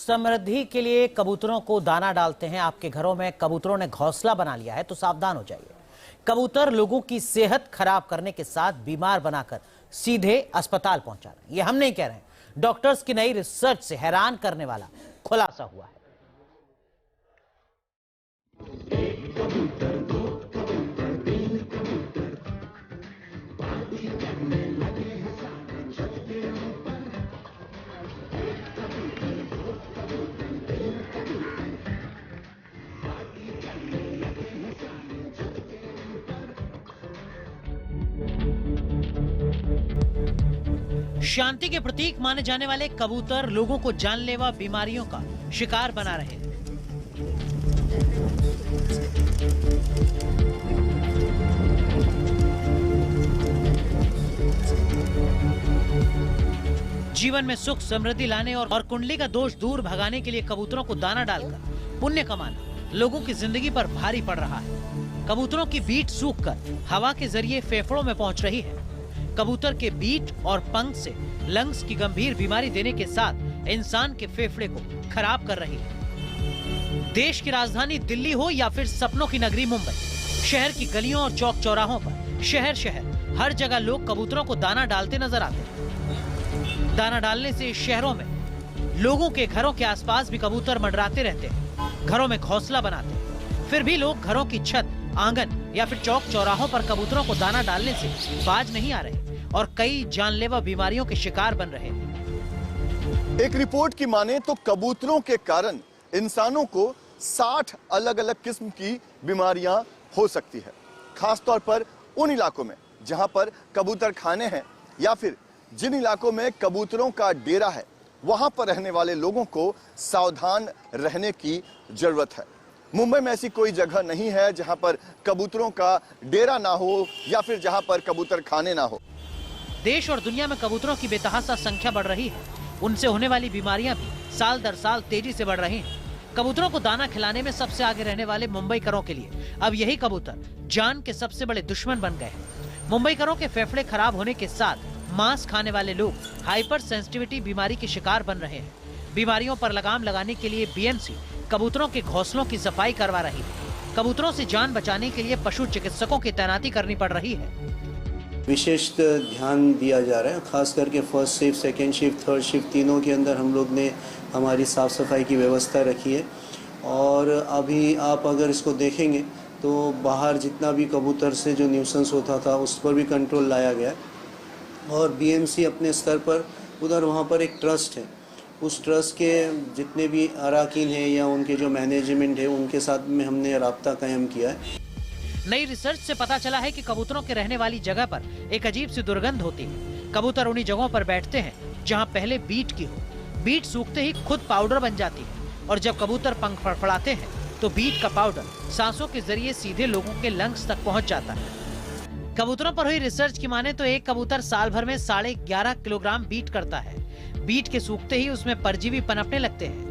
समृद्धि के लिए कबूतरों को दाना डालते हैं। आपके घरों में कबूतरों ने घोंसला बना लिया है तो सावधान हो जाइए। कबूतर लोगों की सेहत खराब करने के साथ बीमार बनाकर सीधे अस्पताल पहुंचा रहे हैं। ये हम नहीं कह रहे हैं, डॉक्टर्स की नई रिसर्च से हैरान करने वाला खुलासा हुआ है। शांति के प्रतीक माने जाने वाले कबूतर लोगों को जानलेवा बीमारियों का शिकार बना रहे हैं। जीवन में सुख समृद्धि लाने और कुंडली का दोष दूर भगाने के लिए कबूतरों को दाना डालकर पुण्य कमाना लोगों की जिंदगी पर भारी पड़ रहा है। कबूतरों की बीट सूखकर हवा के जरिए फेफड़ों में पहुंच रही है। कबूतर के बीट और पंख से लंग्स की गंभीर बीमारी देने के साथ इंसान के फेफड़े को खराब कर रही है। देश की राजधानी दिल्ली हो या फिर सपनों की नगरी मुंबई, शहर की गलियों और चौक चौराहों पर शहर हर जगह लोग कबूतरों को दाना डालते नजर आते हैं। दाना डालने से शहरों में लोगों के घरों के आसपास भी कबूतर मंडराते रहते हैं, घरों में घोंसला बनाते हैं। फिर भी लोग घरों की छत, आंगन या फिर चौक चौराहों पर कबूतरों को दाना डालने से बाज नहीं आ रहे और कई जानलेवा बीमारियों के शिकार बन रहे हैं। एक रिपोर्ट की माने तो कबूतरों के कारण इंसानों को 60 अलग अलग किस्म की बीमारियां हो सकती है। खासतौर पर उन इलाकों में जहां पर कबूतर खाने हैं या फिर जिन इलाकों में कबूतरों का डेरा है, वहां पर रहने वाले लोगों को सावधान रहने की जरूरत है। मुंबई में ऐसी कोई जगह नहीं है जहां पर कबूतरों का डेरा ना हो या फिर जहां पर कबूतर खाने ना हो। देश और दुनिया में कबूतरों की बेतहाशा संख्या बढ़ रही है। उनसे होने वाली बीमारियां भी साल दर साल तेजी से बढ़ रही हैं। कबूतरों को दाना खिलाने में सबसे आगे रहने वाले मुंबईकरों के लिए अब यही कबूतर जान के सबसे बड़े दुश्मन बन गए हैं। मुंबईकरों के फेफड़े खराब होने के साथ मांस खाने वाले लोग हाइपर सेंसिटिविटी बीमारी के शिकार बन रहे हैं। बीमारियों पर लगाम लगाने के लिए बीएमसी कबूतरों के घोंसलों की सफाई करवा रही है। कबूतरों से जान बचाने के लिए पशु चिकित्सकों की तैनाती करनी पड़ रही है। विशेष ध्यान दिया जा रहा है, खास करके first shift, second shift, third shift तीनों के अंदर हम लोग ने हमारी साफ़ सफाई की व्यवस्था रखी है। और अभी आप अगर इसको देखेंगे तो बाहर जितना भी कबूतर से जो न्यूसेंस होता था उस पर भी कंट्रोल लाया गया है। और बीएमसी अपने स्तर पर उधर वहाँ पर एक ट्रस्ट है, उस ट्रस्ट के जितने भी अराकीन हैं या उनके जो मैनेजमेंट है उनके साथ में हमने राब्ता कायम किया है। नई रिसर्च से पता चला है कि कबूतरों के रहने वाली जगह पर एक अजीब सी दुर्गंध होती है। कबूतर उन्हीं जगहों पर बैठते हैं जहां पहले बीट की हो। बीट सूखते ही खुद पाउडर बन जाती है और जब कबूतर पंख फड़फड़ाते हैं तो बीट का पाउडर सांसों के जरिए सीधे लोगों के लंग्स तक पहुंच जाता है। कबूतरों पर हुई रिसर्च की माने तो एक कबूतर साल भर में 11.5 किलोग्राम बीट करता है। बीट के सूखते ही उसमें परजीवी पनपने लगते हैं।